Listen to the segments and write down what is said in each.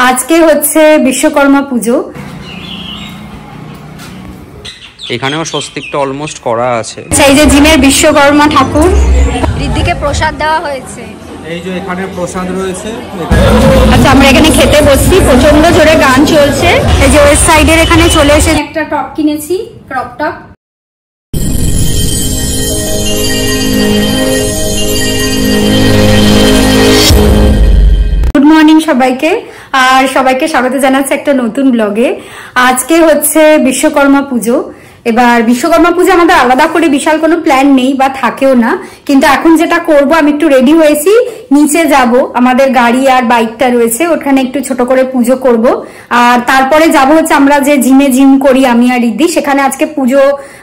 আজকে হচ্ছে বিশ্বকর্মা পুজো। এখানেও স্বস্তিকটা অলমোস্ট করা আছে। এই যে জিমের বিশ্বকর্মা ঠাকুর, ঋদ্ধিকে প্রসাদ দেওয়া হয়েছে। এই যে এখানে প্রসাদ রয়েছে। আচ্ছা, আমরা এখানে খেতে বসছি, প্রচন্ড জোরে গান চলছে। এই যে ওয়েস্ট সাইডের এখানে চলে এসে একটা টপ কিনেছি, ক্রপ টপ। গুড মর্নিং সবাইকে, আর সবাইকে স্বাগত জানাচ্ছি একটা নতুন ব্লগে। আজকে হচ্ছে বিশ্বকর্মা পুজো। এবার বিশ্বকর্মা পুজো আমাদের আলাদা করে বিশাল কোনো প্ল্যান নেই বা থাকেও না, কিন্তু এখন যেটা করব, আমি একটু রেডি হয়েছি, নিচে যাব, আমাদের গাড়ি আর বাইকটা রয়েছে, ওখানে একটু ছোট করে পুজো করব। আর তারপরে যাব হচ্ছে আমরা যে জিম করি আমি আর রিদ্ধি, সেখানে আজকে পুজো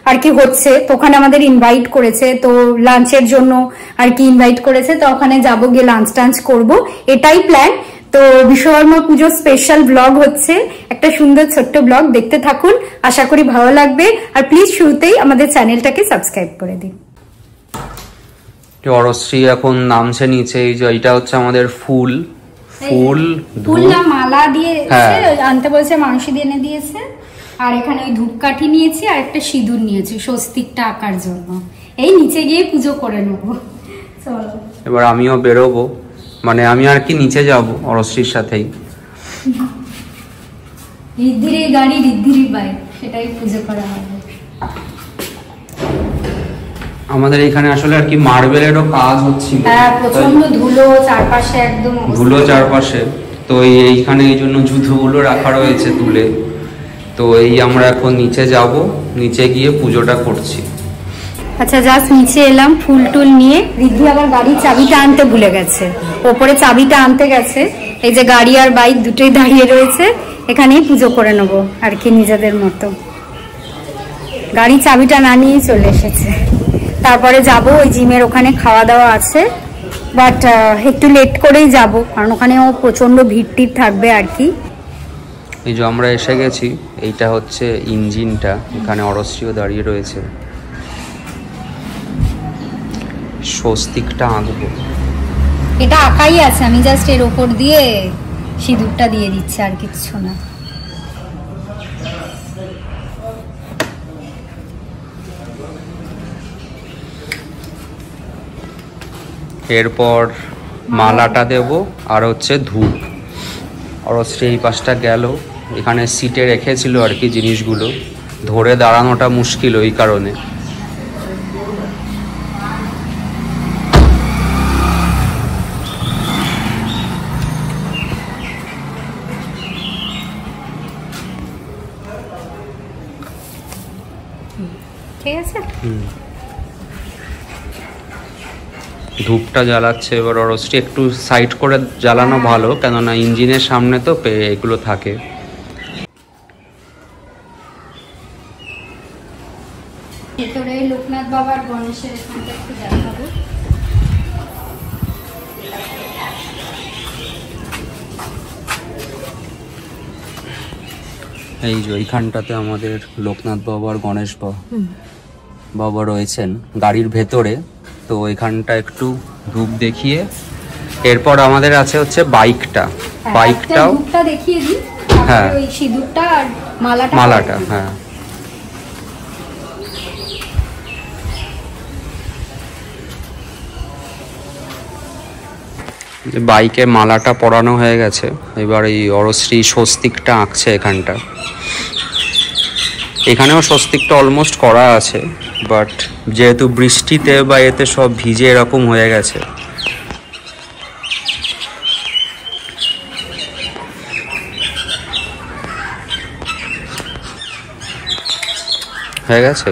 আর কি হচ্ছে, তো ওখানে আমাদের ইনভাইট করেছে, তো লাঞ্চের জন্য আর কি ইনভাইট করেছে, তো ওখানে যাবো, গিয়ে লাঞ্চ টাঞ্চ করবো, এটাই প্ল্যান। তো বিশ্বকর্মা পুজো স্পেশাল ব্লগ হচ্ছে, একটা সুন্দর ছোট্ট ব্লগ, দেখতে থাকুন, আশা করি ভালো লাগবে। আর প্লিজ শুরুতেই আমাদের চ্যানেলটাকে সাবস্ক্রাইব করে দিন। অরশ্রী এখন নামছে নিচে। এই যে এটা হচ্ছে আমাদের ফুল না মালা দিয়ে আনতে বলছে, মানসী দিয়ে এনে দিয়েছে। আর এখানে ওই ধূপকাঠি নিয়েছি আর একটা সিঁদুর নিয়েছি স্বস্তিকটা আঁকার জন্য। এই নিচে গিয়ে পুজো করে নেবো, চলো। এবার আমিও বেরোবো, মানে আমি আর কি নিচে যাব অরশ্রীর সাথেই। ঋদ্ধির গাড়ি, ঋদ্ধির বাইক, সেটাই পুজো করা হবে। আমাদের এখানে আসলে আর কি মার্বেলেরও কাজ হচ্ছিল, প্রচন্ড ধুলো চারপাশে, একদম ধুলো চারপাশে। তো এইখানে এই জন্য জুতোগুলো রাখা রয়েছে তুলে। তো এই আমরা এখন নিচে যাব, নিচে গিয়ে পুজোটা করছি। আচ্ছা, জাস্ট নিচে এলাম ফুল টুল নিয়ে। ঋদ্ধি আবার গাড়ির চাবিটা আনতে ভুলে গেছে, ওপরে চাবিটা আনতে গেছে। এই যে গাড়ি আর বাইক দুটোই দাঁড়িয়ে রয়েছে, এখানেই পুজো করে নেবো আর কি নিজেদের মতো। গাড়ি চাবিটা না নিয়ে চলে এসেছে। তারপরে যাব ওই জিমের ওখানে, খাওয়া দাওয়া আছে, বাট একটু লেট করেই যাব, কারণ ওখানেও প্রচন্ড ভিড় টিড় থাকবে আর কি। এই যে আমরা এসে গেছি, এইটা হচ্ছে ইঞ্জিনটা, এখানে অরশ্রীও দাঁড়িয়ে রয়েছে। স্বস্তিকটা আঁকবো, এটা আঁকাই আছে, আমি জাস্ট এর ওপর দিয়ে সিঁদুরটা দিয়ে দিচ্ছি, আর কিছু না। এরপর মালাটা দেব, আর হচ্ছে ধূপ। অরশ্রী এই পাশটা গেল, এখানে সিটে রেখেছিল আর কি জিনিসগুলো, ধরে দাঁড়ানোটা মুশকিল ওই কারণে। ঠিক আছে, ধূপটা জ্বালাচ্ছে। এবার অরশ্রী একটু সাইড করে জ্বালানো ভালো, কেননা ইঞ্জিনের সামনে তো এগুলো থাকে। ভেতরে লোকনাথ বাবার গণেশের এখানটা একটু দেখাবো। এই যে এইখানটাতে আমাদের লোকনাথ বাবার গণেশ বাবা রয়েছেন গাড়ির ভেতরে। তো এখানটা একটু ধূপ দেখিয়ে, এরপর আমাদের আছে হচ্ছে বাইকটাও দেখিয়ে দিই। হ্যাঁ, ওই সিঁদুরটা আর মালাটা, হ্যাঁ। বাইকে মালাটা পরানো হয়ে গেছে, এবার এই অরশ্রী স্বস্তিকটা আঁকছে এখানটা। এখানেও স্বস্তিকটা অলমোস্ট করা আছে, বাট যেহেতু বৃষ্টিতে বা এতে সব ভিজে এরকম হয়ে গেছে। হয়ে গেছে,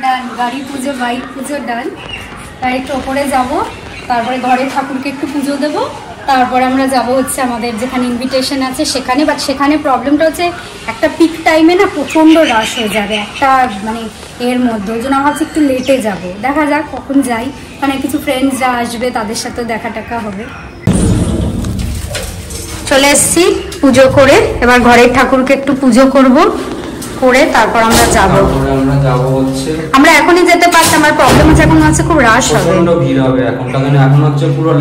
ডান। গাড়ি পুজো, বাইক পুজো ডান। তাই একটু ওপরে যাবো, তারপরে ঘরে ঠাকুরকে একটু পুজো দেবো, তারপরে আমরা যাব হচ্ছে আমাদের যেখানে ইনভিটেশন আছে সেখানে। বাট সেখানে প্রবলেমটা হচ্ছে, একটা পিক টাইমে না প্রচন্ড রাশ হয়ে যাবে একটা, মানে এর মধ্যে, ওই জন্য ভাবছি একটু লেটে যাব। দেখা যাক কখন যাই, মানে কিছু ফ্রেন্ডসরা আসবে, তাদের সাথে দেখা টাকা হবে। চলে এসছি পুজো করে, এবার ঘরের ঠাকুরকে একটু পুজো করব। করে তারপর আমরা যাব। আমরা এখনই যেতে পারছি, আমার প্রবলেম হচ্ছে এখন হচ্ছে খুব রাশ হবে, প্রচন্ড ভিড় হবে এখন হচ্ছে পুরো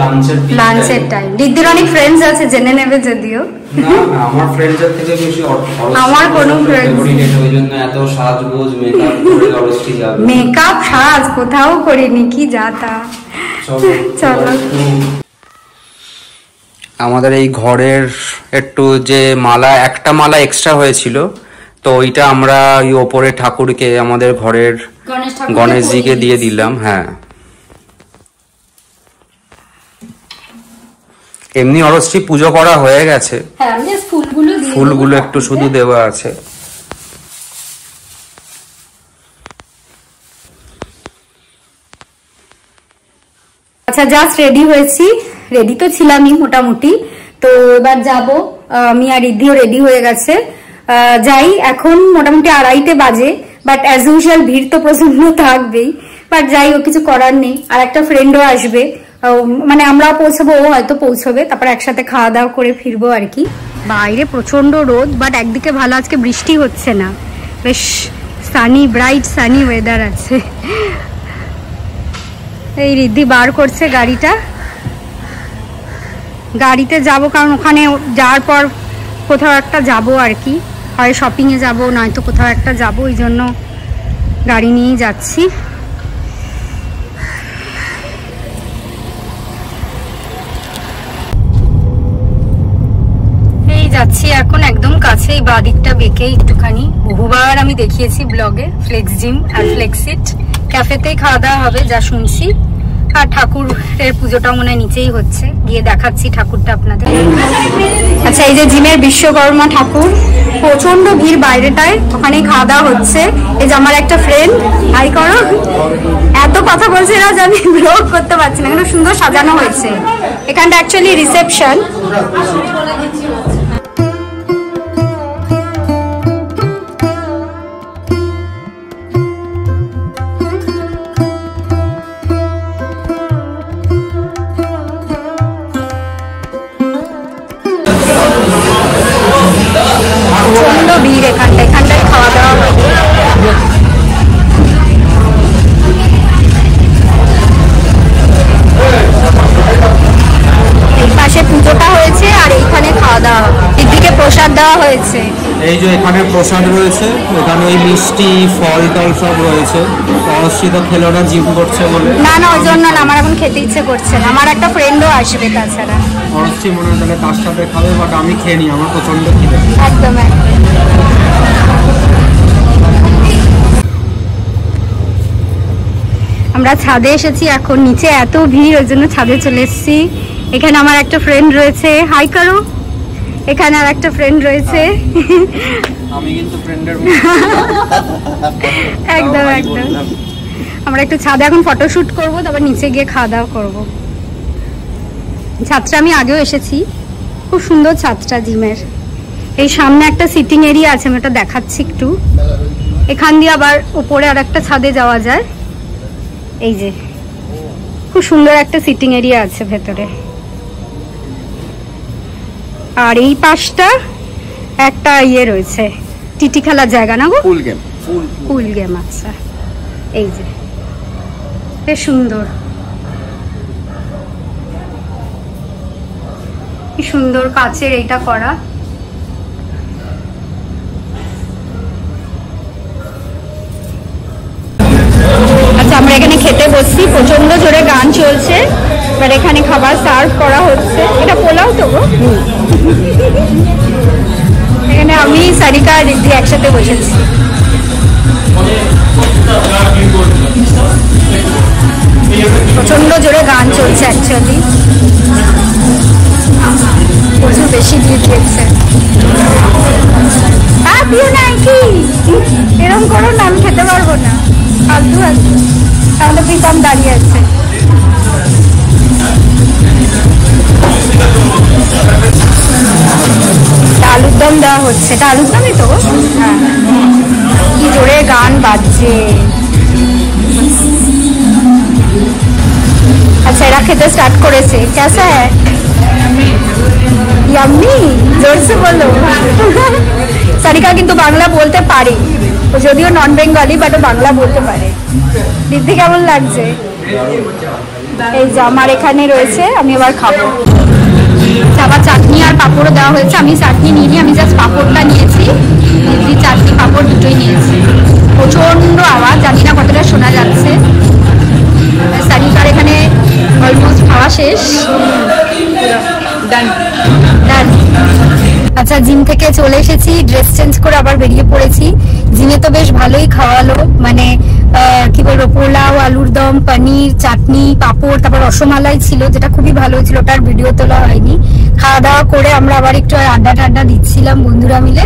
লাঞ্চের টাইম। দিদির অনেক ফ্রেন্ডস আছে, জেনে নেবে যদিও। না আমার ফ্রেন্ডসের থেকে বেশি আমার কোনো ফ্রেন্ড ওই জন্য এত সাজগোজ মেকআপ করে অরস্টি যাবে। মেকআপ সাজ কোথাও করিনি, কি যাতা। চলো আমাদের এই ঘরের একটু যে একটা মালা এক্সট্রা হয়েছিল, তো ওইটা আমরা ওই ওপরে ঠাকুরকে আমাদের ঘরের গণেশজিকে দিয়ে দিলাম। হ্যাঁ, এমনি অরশ্রী পুজো করা হয়ে গেছে, ফুলগুলো একটু শুধু দেওয়া আছে। আচ্ছা, জাস্ট রেডি হয়েছি, রেডি তো ছিলামই মোটামুটি। তো এবার যাব, আমি আর রিদ্ধিও রেডি হয়ে গেছে। যাই, এখন মোটামুটি 2:30 বাজে, বাট অ্যাজ ইউজুয়াল ভিড় তো প্রচন্ড থাকবেই, বাট যাই, ও কিছু করার নেই। আর একটা ফ্রেন্ডও আসবে, মানে আমরাও পৌঁছবো, ও হয়তো পৌঁছবে, তারপর একসাথে খাওয়া দাওয়া করে ফিরবো আর কি। বাইরে প্রচন্ড রোদ, বাট একদিকে ভালো, আজকে বৃষ্টি হচ্ছে না, বেশ সানি, ব্রাইট সানি ওয়েদার আছে। এই রিদ্ধি বার করছে গাড়িতে যাব, কারণ ওখানে যাওয়ার পর কোথাও একটা যাব আর কি, হয় শপিংয়ে যাব নয়তো কোথাও একটা যাব, ওই জন্য গাড়ি নিয়েই যাচ্ছি। এই যাচ্ছি এখন একদম কাছেই, বাঁ দিকটা বেঁকে একটুখানি, বহুবার আমি দেখিয়েছি ব্লগে, ফ্লেক্স জিম আর ফ্লেক্সিট ক্যাফেতেই খাওয়া দাওয়া হবে যা শুনছি। আর ঠাকুরের পুজোটা মনে হয় নিচেই হচ্ছে, গিয়ে দেখাচ্ছি ঠাকুরটা আপনাদের। আচ্ছা, এই যে জিমের বিশ্বকর্মা ঠাকুর, প্রচন্ড ভিড় বাইরেটায়, ওখানেই খাওয়া দাওয়া হচ্ছে। এই যে আমার একটা ফ্রেন্ড, হাই করো। এত কথা বলছে না যে আমি ব্লগ করতে পারছি না, কিন্তু সুন্দর সাজানো হয়েছে। এখানটা অ্যাকচুয়ালি রিসেপশন। প্রচন্ড ভিড় এখানটায় খাওয়া দাওয়া হবে। এই পাশে পুজোটা হয়েছে আর এইখানে খাওয়া দাওয়া, এদিকে প্রসাদ দেওয়া হয়েছে। এই যে এখানে প্রসাদ রয়েছে, এখানে ওই মিষ্টি ফল টল সব রয়েছে। অরশ্রী তো খেলো না, জিম করছে বলে। না না, ওই জন্য না, আমার এখন খেতে ইচ্ছে করছে না, আমার একটা ফ্রেন্ডও আসবে তাছাড়া। অরশ্রী মনে হয় তাহলে তার সাথে খাবে, বাট আমি খেয়ে নি, আমার প্রচন্ড খিদে। একদম আমরা ছাদে এসেছি এখন, নিচে এত ভিড়, ওই জন্য ছাদে চলে এসেছি। এখানে আমার একটা ফ্রেন্ড রয়েছে, হাই করো। এখানে আর একটা ফ্রেন্ড রয়েছে, আমি কিন্তু ফ্রেন্ডের একদম। আমরা একটু ছাদে এখন ফটোশুট করব, তারপর নিচে গিয়ে খাওয়া দাওয়া করবো। ছাদটা আমি আগেও এসেছি, খুব সুন্দর ছাদটা জিমের। এই সামনে একটা সিটিং এরিয়া আছে, আমি ওটা দেখাচ্ছি একটু। এখান দিয়ে আবার উপরে আর একটা ছাদে যাওয়া যায়। এই যে খুব সুন্দর একটা সিটিং এরিয়া আছে ভেতরে। আর এই পাশটা একটা ইয়ে রয়েছে, টিটি খেলার জায়গা না গো, পুল গেম। আচ্ছা, এই যে বেশ সুন্দর, কি সুন্দর কাচের এইটা করা। আচ্ছা, আমরা এখানে খেতে বসছি, প্রচন্ড জোরে গান চলছে, এবার এখানে খাবার সার্ভ করা হচ্ছে। এটা পোলাও তো গো? এখানে আমি, সারিকা আর রিদ্ধি একসাথে বসেছি। প্রচন্ড জোরে গান চলছে, অ্যাকচুয়ালি প্রচুর বেশি ভিড় দেখছে। দিও না কি, এরকম করো না, আমি খেতে পারবো না, ফালতু ফালতু। তাহলে প্রীতম দাঁড়িয়ে আছে। আলুর দম দেওয়া হচ্ছে, এটা আলুর দমই তো। হ্যাঁ, কি জোরে গান বাজছে। अच्छा एरा खेते स्टार्ट करेছে कैसा है यम्मी जोर से बोलो সারিকা কিন্তু বাংলা বলতে পারে, যদিও নন বেঙ্গলি, বাট ও বাংলা বলতে পারে। রিদ্ধি কেমন লাগছে? এই যে আমার এখানে রয়েছে, আমি এবার খাবো। আবার চাটনি আর পাঁপড়ও দেওয়া হয়েছে। আমি চাটনি নিইনি, আমি জাস্ট পাঁপড়টা নিয়েছি। রিদ্ধি চাটনি পাঁপড় দুটোই নিয়েছি। প্রচন্ড আওয়াজ, জানি না কতটা শোনা যাচ্ছে। সারিকার এখানে অলমোস্ট খাওয়া শেষ। আচ্ছা, জিম থেকে চলে এসেছি, ড্রেস চেঞ্জ করে আবার বেরিয়ে পড়েছি। জিমে তো বেশ ভালোই খাওয়ালো, মানে কি বলবো, পোলাও, আলুর দম, পনির, চাটনি, পাঁপড়, তারপর রসমালাই ছিল, যেটা খুবই ভালো ছিল, ওটার ভিডিও তোলা হয়নি। খাওয়া দাওয়া করে আমরা আবার একটু আড্ডা টাড্ডা দিচ্ছিলাম বন্ধুরা মিলে।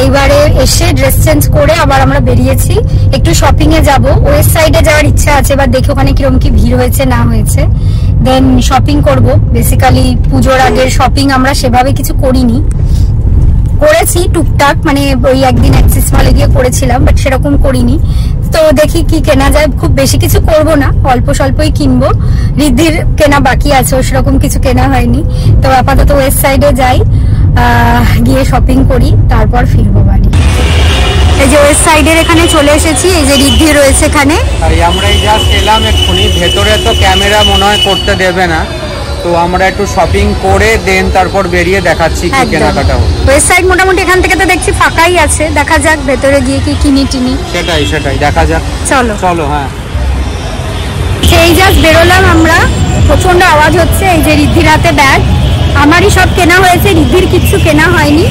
এইবারে এসে ড্রেস চেঞ্জ করে আবার আমরা বেরিয়েছি, একটু শপিং এ যাবো। ওয়েস্ট সাইডে যাওয়ার ইচ্ছা আছে, এবার দেখি ওখানে কিরকম কি ভিড় হয়েছে না হয়েছে, দেন শপিং করব। বেসিক্যালি পুজোর আগের শপিং আমরা সেভাবে কিছু করিনি, করেছি টুকটাক, মানে ওই একদিন অ্যাক্সিস মলে গিয়ে করেছিলাম, বাট সেরকম করিনি। তো দেখি কি কেনা যায়, খুব বেশি কিছু করব না, অল্প স্বল্পই কিনবো। রিদ্ধির কেনা বাকি আছে, সেরকম কিছু কেনা হয়নি। তো আপাতত ওয়েস্ট সাইডে যাই, গিয়ে শপিং করি, তারপর ফিরবো বাড়ি। এই যে ওয়েস্ট সাইডের এখানে চলে এসেছি, এই যে রিদ্ধি রয়েছে এখানে। আমরা এই জাস্ট এলাম এক্ষুনি, ভেতরে তো ক্যামেরা মনে হয় করতে দেবে না, তো আমরা একটু শপিং করে দেন তারপর বেরিয়ে দেখাচ্ছি কি কেনাকাটা হবে। ওয়েস্ট সাইড মোটামুটি এখান থেকে তো দেখছি ফাঁকাই আছে, দেখা যাক ভেতরে গিয়ে কি কিনি টিনি। সেটাই দেখা যাক, চলো চলো। হ্যাঁ, সেই জাস্ট বেরোলাম আমরা, প্রচন্ড আওয়াজ হচ্ছে। এই যে রিদ্ধির হাতে ব্যাগ, আমারই সব কেনা হয়েছে, রিদ্ধির কিছু কেনা হয়নি।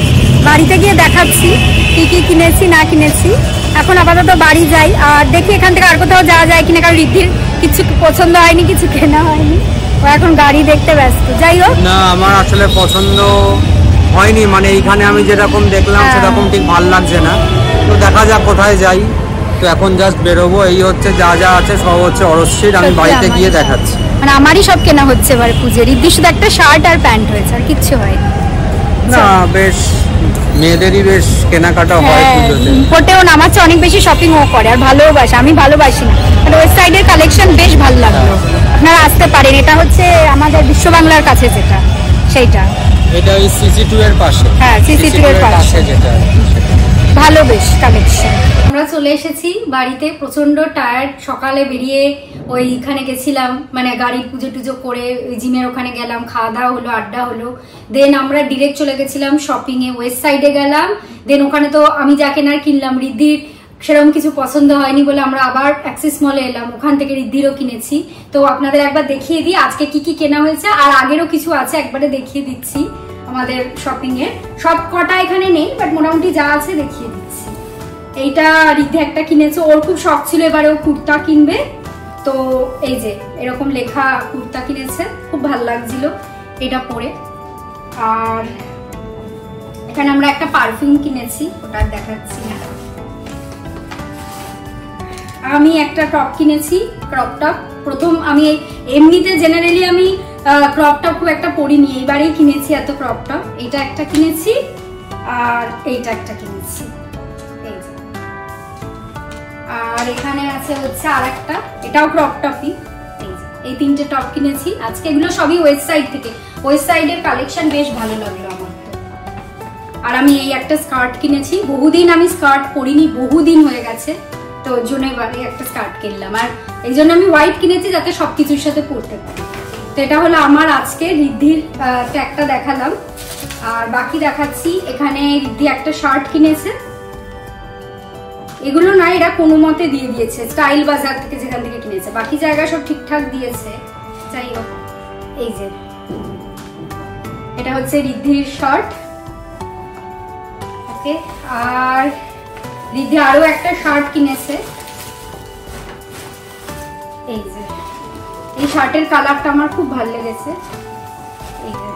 বাড়িতে গিয়ে দেখাচ্ছি কি কি কিনেছি না কিনেছি। এখন আপাতত বাড়ি যাই, আর দেখি এখান থেকে আর কোথাও যাওয়া যায় কিনা, কারণ রিদ্ধির কিছু পছন্দ হয়নি, কিছু কেনা হয়নি। ও এখন গাড়ি দেখতে ব্যস্ত। যাই হোক, না আমার আসলে পছন্দ হয়নি, মানে এইখানে আমি যেরকম দেখলাম সেরকম ঠিক ভালো লাগছে না। তো দেখা যাক কোথায় যাই। তো এখন জাস্ট বেরোবো, এই হচ্ছে যা যা আছে সব হচ্ছে অরশ্মির, আমি বাড়িতে গিয়ে দেখাচ্ছি। মানে আমারই সব কেনা হচ্ছে এবারে পুজো। রিদ্ধি শুধু একটা শার্ট আর প্যান্ট হয়েছে, আর কিচ্ছু হয়নি। না বেশ মেয়েদেরই বেশ কেনাকাটা হয় পুজোতে। ইম্পোর্টেও না, আমার চেয়ে অনেক বেশি শপিং ও করে, আর ভালোবাসে, আমি ভালোবাসি না। আর ওয়েস্ট সাইডের কালেকশন বেশ ভালো লাগলো, আপনারা আসতে পারেন। এটা হচ্ছে আমাদের বিশ্ব বাংলার কাছে যেটা, সেইটা। এটা ওই CC2 এর পাশে। হ্যাঁ, CC2 এর পাশে যেটা, ভালো বেশ কালেকশন। আমরা চলে এসেছি বাড়িতে, প্রচন্ড টায়ার্ড। সকালে বেরিয়ে ওইখানে গেছিলাম, মানে গাড়ির পুজো টুজো করে ওই জিমের ওখানে গেলাম, খাওয়া দাওয়া হলো, আড্ডা হলো। দেন আমরা ডিরেক্ট চলে গেছিলাম শপিং এ, ওয়েস্ট সাইডে গেলাম। দেন ওখানে তো আমি যা কেনার কিনলাম, রিদ্ধির সেরকম কিছু পছন্দ হয়নি বলে আমরা আবার অ্যাক্সিস মলে এলাম, ওখান থেকে রিদ্ধিরও কিনেছি। তো আপনাদের একবার দেখিয়ে দিই আজকে কি কি কেনা হয়েছে, আর আগেরও কিছু আছে, একবারে দেখিয়ে দিচ্ছি। আমাদের শপিং এর সব কটা এখানে নেই, বাট মোটামুটি যা আছে দেখিয়ে দিচ্ছি। এইটা রিদ্ধি একটা কিনেছে, ওর খুব শখ ছিল এবারে ও কুর্তা কিনবে, তো এই যে এরকম লেখা কুর্তা কিনেছে, খুব ভালো লাগছিল এটা পরে। আর এখানে আমরা একটা পারফিউম কিনেছি, ওটা দেখাচ্ছি না। আমি একটা টপ কিনেছি, ক্রপ টপ। প্রথম আমি এমনিতে জেনারেলি আমি ক্রপ টপ খুব একটা পরিনি, এইবারেই কিনেছি এত ক্রপ টপ। এইটা একটা কিনেছি, আর এইটা একটা কিনেছি, এই যে। আর এখানে আছে হচ্ছে আর একটা, এটাও ক্রপ টপই। এই তিনটে টপ কিনেছি আজকে, এগুলো সবই ওয়েস্ট সাইড থেকে। ওয়েস্ট সাইডের কালেকশন বেশ ভালো লাগলো আমার তো। আর আমি এই একটা স্কার্ট কিনেছি, বহুদিন আমি স্কার্ট পরিনি, বহুদিন হয়ে গেছে, তো ওর জন্য এবারে একটা স্কার্ট কিনলাম। আর এই জন্য আমি হোয়াইট কিনেছি যাতে সবকিছুর সাথে পরতে পারি। তো এটা হলো আমার আজকে রিদ্ধির একটা দেখালাম, আর বাকি দেখাচ্ছি। এখানে রিদ্ধি একটা শার্ট কিনেছে, এগুলো না এরা কোনো মতে দিয়ে দিয়েছে, স্টাইল বাজার থেকে যেখান থেকে কিনেছে, বাকি জায়গা সব ঠিকঠাক দিয়েছে। যাই হোক, এই যে এটা হচ্ছে রিদ্ধির শার্ট, ওকে। আর রিদ্ধি আরো একটা শার্ট কিনেছে, এই যে। এই শার্টের কালারটা আমার খুব ভালো লেগেছে, এই যে।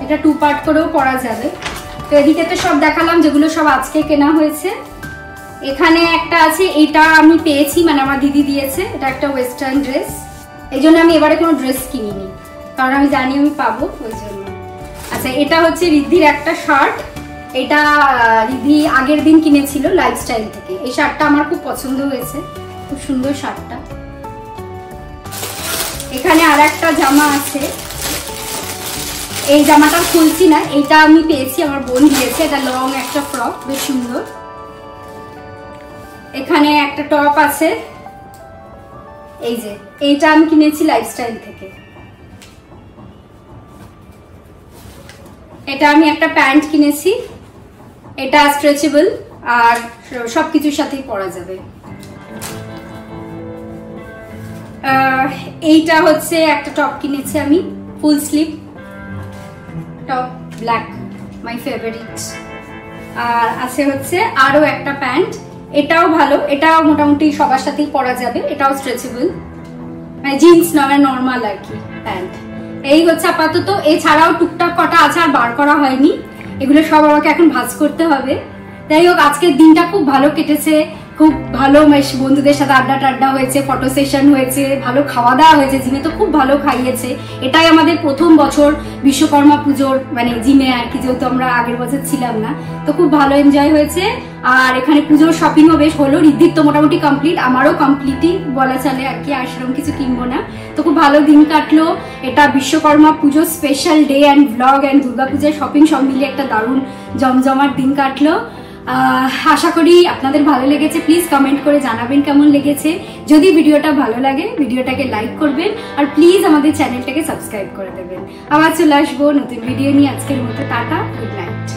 এটা 2 পার্ট করেও পরা যাবে। তো এদিকে তো সব দেখালাম যেগুলো সব আজকে কেনা হয়েছে। এখানে একটা আছে, এটা আমি পেয়েছি, মানে আমার দিদি দিয়েছে, এটা একটা ওয়েস্টার্ন ড্রেস। এই জন্য আমি এবারে কোনো ড্রেস কিনিনি, কারণ আমি জানি আমি পাবো, ওই জন্য। আচ্ছা, এটা হচ্ছে রিদ্ধির একটা শার্ট, এটা রিদ্ধি আগের দিন কিনেছিল লাইফস্টাইল থেকে। এই শার্টটা আমার খুব পছন্দ হয়েছে, খুব সুন্দর শার্টটা। এখানে আর একটা জামা আছে, এই জামাটা খুলছি না, এটা আমি পেয়েছি, আমার বোন দিয়েছে। এটা লং একটা ফ্রক, বেশ সুন্দর। এখানে একটা টপ আছে, এই যে এইটা আমি কিনেছি লাইফস্টাইল থেকে। এটা আমি একটা প্যান্ট কিনেছি, এটা স্ট্রেচেবল আর সবকিছুর সাথেই পরা যাবে। এইটা হচ্ছে একটা টপ কিনেছি আমি, full sleeve top, black, my favourite. আর আছে হচ্ছে আরো একটা প্যান্ট, এটাও ভালো, এটাও মোটামুটি সবার সাথেই পরা যাবে, এটাও স্ট্রেচেবল, মানে জিন্স নয়, নর্মাল আর কি প্যান্ট। এই হচ্ছে আপাতত। এছাড়াও টুকটাক কটা আছে, আর বার করা হয়নি, এগুলো সব আমাকে এখন ভাঁজ করতে হবে। যাই হোক, আজকের দিনটা খুব ভালো কেটেছে, খুব ভালো বন্ধুদের সাথে আড্ডা টাড্ডা হয়েছে, ফটো সেশন হয়েছে, ভালো খাওয়া দাওয়া হয়েছে, জিমে তো খুব ভালো খাইয়েছে। এটাই আমাদের প্রথম বছর বিশ্বকর্মা পুজোর, মানে জিমে আর কি, যেহেতু আমরা আগের বছর ছিলাম না, তো খুব ভালো এনজয় হয়েছে। আর এখানে পুজোর শপিংও বেশ হলো, ঋদ্ধির তো মোটামুটি কমপ্লিট, আমারও কমপ্লিটই বলা চলে আর কি, আর সেরকম কিছু কিনবো না। তো খুব ভালো দিন কাটলো। এটা বিশ্বকর্মা পুজো special day and blog and দুর্গাপূজার শপিং সব মিলিয়ে একটা দারুণ জমজমার দিন কাটলো। আশা করি আপনাদের ভালো লেগেছে। প্লিজ কমেন্ট করে জানাবেন কেমন লেগেছে। যদি ভিডিওটা ভালো লাগে ভিডিওটাকে লাইক করবেন, আর প্লিজ আমাদের চ্যানেলটাকে সাবস্ক্রাইব করে দেবেন। আবার চলে আসবো নতুন ভিডিও নিয়ে। আজকের মতো টাটা, গুড নাইট।